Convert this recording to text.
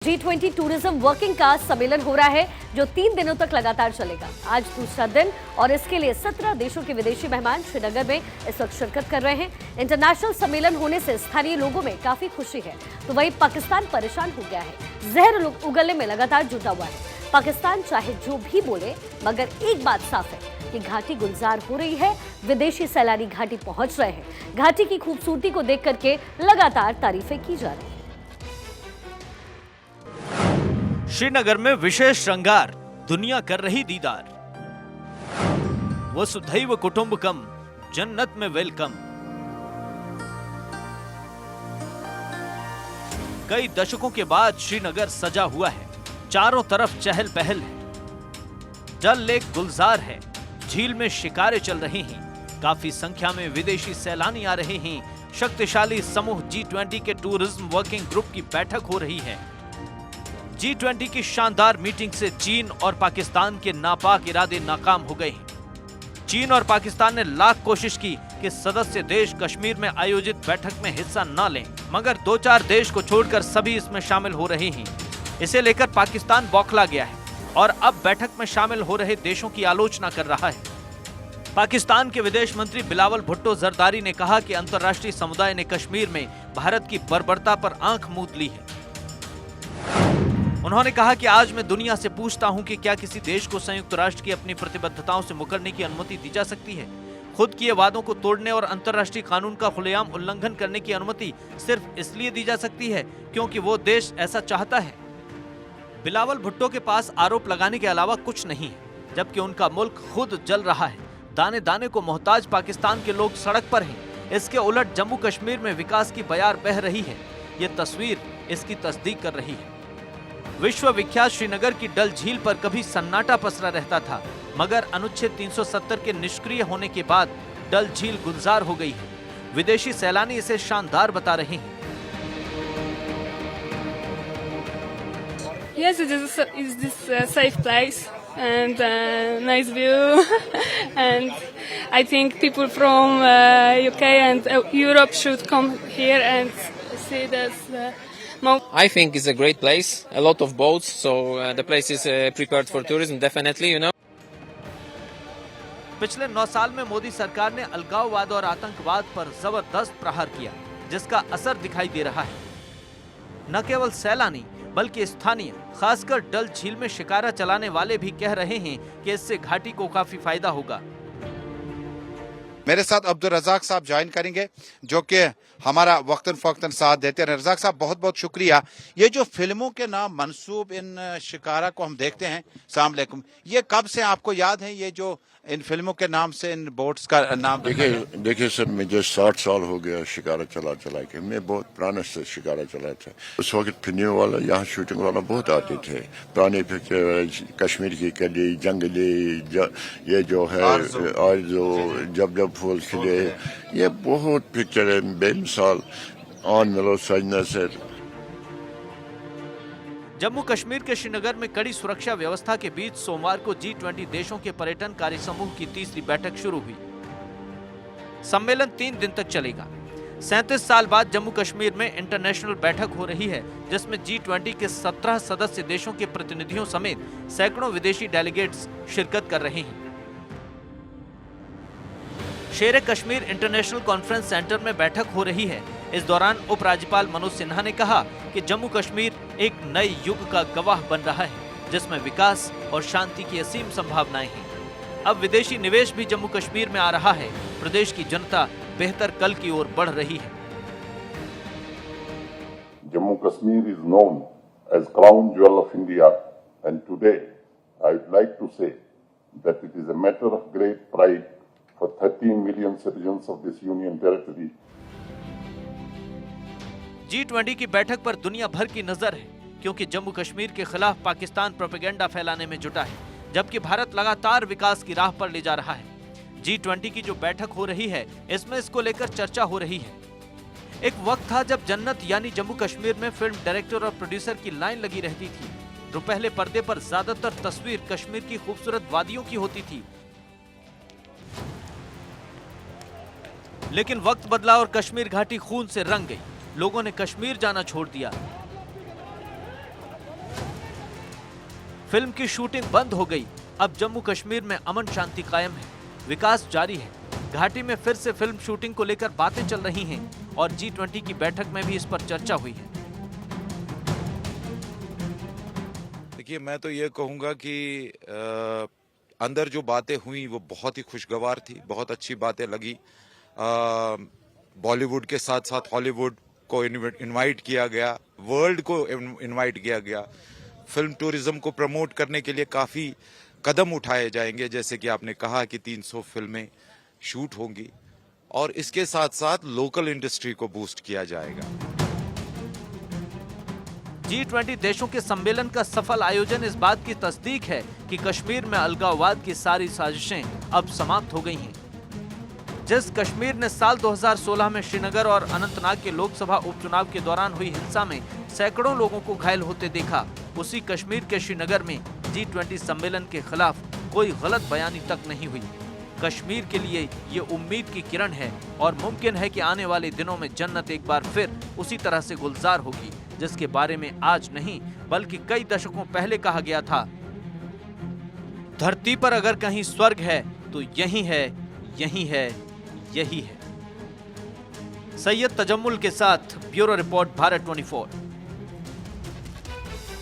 G20 tourism working का सम्मेलन हो रहा है जो 3 दिनों तक लगातार चलेगा। आज दूसरा दिन और इसके लिए 17 देशों के विदेशी मेहमान श्रीनगर में इस वक्त शिरकत कर रहे हैं। इंटरनेशनल सम्मेलन होने से स्थानीय लोगों में काफी खुशी है, तो वहीं पाकिस्तान परेशान हो गया है, जहर उगलने में लगातार जुटा हुआ है। पाकिस्तान चाहे जो भी बोले, मगर एक बात साफ है कि घाटी गुलजार हो रही है। विदेशी सैलानी घाटी पहुंच रहे हैं। घाटी की खूबसूरती को देख करके लगातार तारीफें की जा रही है। श्रीनगर में विशेष श्रृंगार, दुनिया कर रही दीदार। वसुधैव कुटुंबकम, जन्नत में वेलकम। कई दशकों के बाद श्रीनगर सजा हुआ है। चारों तरफ चहल पहल है। डल लेक गुलजार है। झील में शिकारे चल रहे हैं। काफी संख्या में विदेशी सैलानी आ रहे हैं। शक्तिशाली समूह G20 के टूरिज्म वर्किंग ग्रुप की बैठक हो रही है। G20 की शानदार मीटिंग से चीन और पाकिस्तान के नापाक इरादे नाकाम हो गए हैं। चीन और पाकिस्तान ने लाख कोशिश की कि सदस्य देश कश्मीर में आयोजित बैठक में हिस्सा न लें, मगर 2-4 देश को छोड़कर सभी इसमें शामिल हो रहे हैं। इसे लेकर पाकिस्तान बौखला गया है और अब बैठक में शामिल हो रहे देशों की आलोचना कर रहा है। पाकिस्तान के विदेश मंत्री बिलावल भुट्टो जरदारी ने कहा कि अंतर्राष्ट्रीय समुदाय ने कश्मीर में भारत की बर्बरता पर आंख मूंद ली है। उन्होंने कहा कि आज मैं दुनिया से पूछता हूं कि क्या किसी देश को संयुक्त राष्ट्र की अपनी प्रतिबद्धताओं से मुकरने की अनुमति दी जा सकती है? खुद किए वादों को तोड़ने और अंतर्राष्ट्रीय कानून का खुलेआम उल्लंघन करने की अनुमति सिर्फ इसलिए दी जा सकती है क्योंकि वो देश ऐसा चाहता है। बिलावल भुट्टो के पास आरोप लगाने के अलावा कुछ नहीं है, जबकि उनका मुल्क खुद जल रहा है। दाने दाने को मोहताज पाकिस्तान के लोग सड़क पर हैं। इसके उलट जम्मू कश्मीर में विकास की बयार बह रही है। ये तस्वीर इसकी तस्दीक कर रही है। विश्व विख्यात श्रीनगर की डल झील पर कभी सन्नाटा पसरा रहता था, मगर अनुच्छेद 370 के निष्क्रिय होने के बाद डल झील गुलजार हो गई है। विदेशी सैलानी इसे शानदार बता रहे हैं। Yes, it is this safe place and nice view, and I think people from UK and Europe should come here and see this. I think it's a great place. A lot of boats, so the place is prepared for tourism. Definitely, you know. पिछले 9 साल में मोदी सरकार ने अलगाववाद और आतंकवाद पर जबरदस्त प्रहार किया, जिसका असर दिखाई दे रहा है। न केवल सैलानी बल्कि स्थानीय, खासकर डल झील में शिकारा चलाने वाले भी कह रहे हैं कि इससे घाटी को काफी फायदा होगा। मेरे साथ अब्दुल रज़ाक साहब ज्वाइन करेंगे, जो कि हमारा वक्तन फ़ौक्तन साथ देते हैं। रज़ाक साहब, बहुत बहुत शुक्रिया। ये जो फिल्मों के नाम मंसूब इन शिकारा को हम देखते हैं, अस्सलाम वालेकुम, ये कब से आपको याद है? ये जो इन फिल्मों के नाम से इन बोट्स का नाम? देखिए सर, मुझे 60 साल हो गया शिकारा चला के। मैं बहुत पुराने से शिकारा चला था। उस वक्त फिल्म वाला, यहाँ शूटिंग वाला बहुत आते थे। पुराने पिक्चर, कश्मीर की कली, जंगली, ये जो है आरज़ू, जब फूल खिले, ये बहुत पिक्चर है बेमिसाल। ऑन मिलो सजना सर। जम्मू कश्मीर के श्रीनगर में कड़ी सुरक्षा व्यवस्था के बीच सोमवार को G20 देशों के पर्यटन कार्य समूह की तीसरी बैठक शुरू हुई। सम्मेलन 3 दिन तक चलेगा। 37 साल बाद जम्मू कश्मीर में इंटरनेशनल बैठक हो रही है, जिसमें G20 के 17 सदस्य देशों के प्रतिनिधियों समेत सैकड़ों विदेशी डेलीगेट्स शिरकत कर रहे हैं। शेर कश्मीर इंटरनेशनल कॉन्फ्रेंस सेंटर में बैठक हो रही है। इस दौरान उपराज्यपाल मनोज सिन्हा ने कहा कि जम्मू कश्मीर एक नए युग का गवाह बन रहा है, जिसमें विकास और शांति की असीम संभावनाएं हैं। अब विदेशी निवेश भी जम्मू कश्मीर में आ रहा है। प्रदेश की जनता बेहतर कल की ओर बढ़ रही है। Jammu Kashmir is known as crown jewel of India, and today I would like to say that it is a matter of great pride for 13 million citizens of this union territory. G20 की बैठक पर दुनिया भर की नजर है, क्योंकि जम्मू कश्मीर के खिलाफ पाकिस्तान प्रोपेगेंडा फैलाने में जुटा है, जबकि भारत लगातार विकास की राह पर ले जा रहा है। G20 की जो बैठक हो रही है, इसमें इसको लेकर चर्चा हो रही है। एक वक्त था जब जन्नत यानी जम्मू कश्मीर में फिल्म डायरेक्टर और प्रोड्यूसर की लाइन लगी रहती थी। तो पहले पर्दे पर ज्यादातर तस्वीर कश्मीर की खूबसूरत वादियों की होती थी, लेकिन वक्त बदला और कश्मीर घाटी खून से रंग गई। लोगों ने कश्मीर जाना छोड़ दिया। फिल्म की शूटिंग बंद हो गई। अब जम्मू कश्मीर में अमन शांति कायम है, विकास जारी है। घाटी में फिर से फिल्म शूटिंग को लेकर बातें चल रही हैं और G20 की बैठक में भी इस पर चर्चा हुई है। देखिए, मैं तो ये कहूँगा कि अंदर जो बातें हुई वो बहुत ही खुशगवार थी, बहुत अच्छी बातें लगी। बॉलीवुड के साथ साथ हॉलीवुड को इनवाइट किया गया, वर्ल्ड को इनवाइट किया गया। फिल्म टूरिज्म को प्रमोट करने के लिए काफ़ी कदम उठाए जाएंगे, जैसे कि आपने कहा कि 300 फिल्में शूट होंगी और इसके साथ साथ लोकल इंडस्ट्री को बूस्ट किया जाएगा। G20 देशों के सम्मेलन का सफल आयोजन इस बात की तस्दीक है कि कश्मीर में अलगाववाद की सारी साजिशें अब समाप्त हो गई हैं। जिस कश्मीर ने साल 2016 में श्रीनगर और अनंतनाग के लोकसभा उपचुनाव के दौरान हुई हिंसा में सैकड़ों लोगों को घायल होते देखा, उसी कश्मीर के श्रीनगर में G20 सम्मेलन के खिलाफ कोई गलत बयानी तक नहीं हुई। कश्मीर के लिए ये उम्मीद की किरण है और मुमकिन है कि आने वाले दिनों में जन्नत एक बार फिर उसी तरह से गुलजार होगी, जिसके बारे में आज नहीं बल्कि कई दशकों पहले कहा गया था। धरती पर अगर कहीं स्वर्ग है तो यही है, यही है, यही है। सैयद तजम्मुल के साथ ब्यूरो रिपोर्ट, भारत 24।